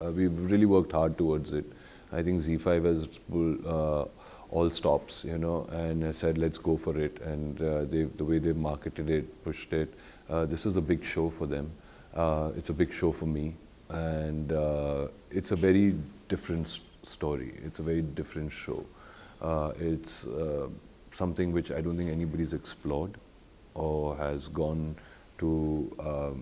We've really worked hard towards it. I think Z5 has pulled all stops, and I said, let's go for it. And the way they marketed it, pushed it, this is a big show for them. It's a big show for me. And it's a very different story. It's a very different show. It's something which I don't think anybody's explored or has gone to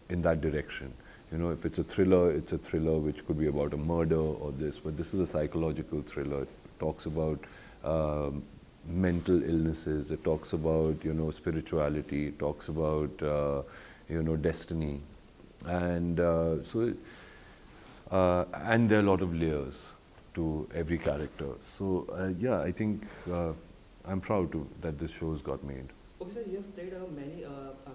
in that direction. If it's a thriller which could be about a murder or this, but this is a psychological thriller. It talks about mental illnesses. It talks about, spirituality. It talks about, destiny. And and there are a lot of layers to every character. So, yeah, I think I'm proud that this show has got made. Okay, sir, you have played many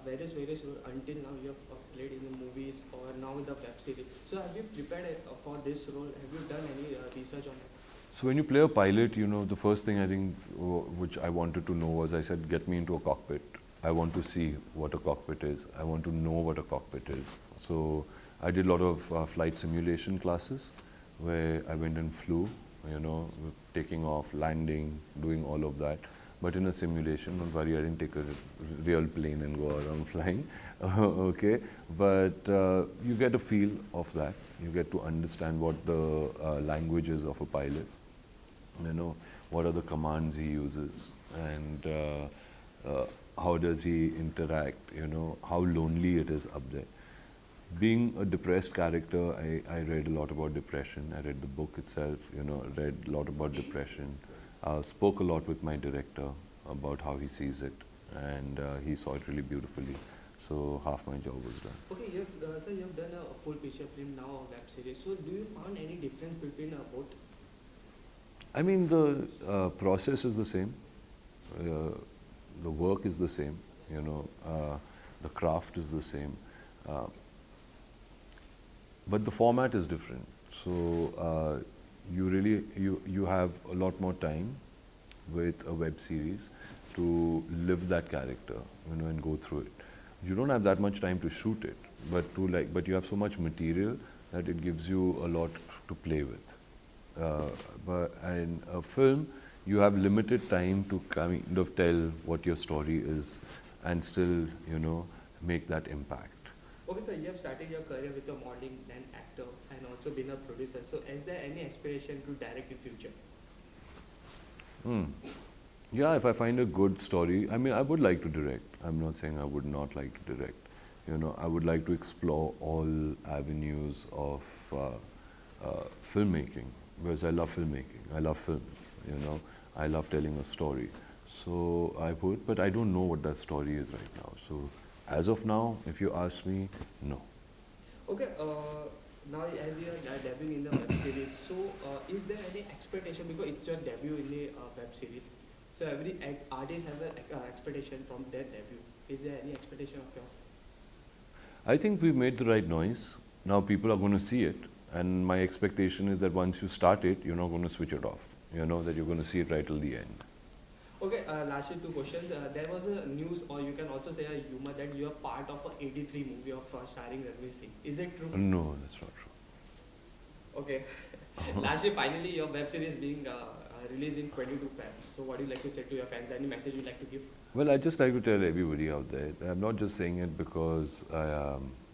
various roles until now. You have played in the movies or now in the web series. So have you prepared for this role? Have you done any research on it? So when you play a pilot, the first thing I think which I wanted to know was, I said, get me into a cockpit. I want to see what a cockpit is. I want to know what a cockpit is. So I did a lot of flight simulation classes where I went and flew, taking off, landing, doing all of that. But in a simulation, don't worry, I didn't take a real plane and go around flying, okay? But you get a feel of that. You get to understand what the language is of a pilot, what are the commands he uses, and how does he interact, how lonely it is up there. Being a depressed character, I read a lot about depression. I read the book itself, read a lot about depression. Spoke a lot with my director about how he sees it, and he saw it really beautifully. So half my job was done. Okay, sir, you have done a full feature film, now a web series. So do you find any difference between both? I mean, the process is the same. The work is the same. The craft is the same. But the format is different. So you have a lot more time with a web series to live that character, and go through it. You don't have that much time to shoot it, but you have so much material that it gives you a lot to play with. But in a film, you have limited time to kind of tell what your story is, and still, make that impact. Okay, so you have started your career with a modeling and actor, and also been a producer. So is there any aspiration to direct in future? Yeah, if I find a good story, I mean, I would like to direct. I'm not saying I would not like to direct. I would like to explore all avenues of filmmaking, because I love filmmaking. I love films, I love telling a story. So I would, but I don't know what that story is right now. So as of now, if you ask me, no. Okay, now as you are debuting in the web series, so is there any expectation, because it's your debut in the web series, so every artist has an expectation from their debut. Is there any expectation of yours? I think we've made the right noise. Now people are going to see it, and my expectation is that once you start it, you're not going to switch it off. That you're going to see it right till the end. Okay, lastly, two questions. There was a news, or you can also say a rumor, that you are part of a 83 movie of starring Ranveer Singh. Is it true? No, that's not true. Okay. Lastly, finally, your web series being released in 22 Feb. So what do you like to say to your fans? Any message you'd like to give? Well, I'd just like to tell everybody out there, I'm not just saying it because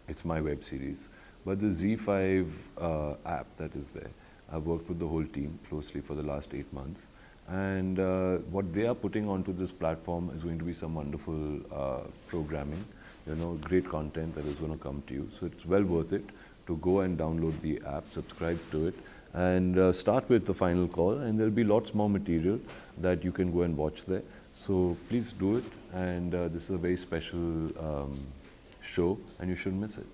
it's my web series, but the Z5 app that is there, I've worked with the whole team closely for the last 8 months. And what they are putting onto this platform is going to be some wonderful programming, great content that is going to come to you. So it's well worth it to go and download the app, subscribe to it, and start with the final call. And there'll be lots more material that you can go and watch there. So please do it. And this is a very special show, and you shouldn't miss it.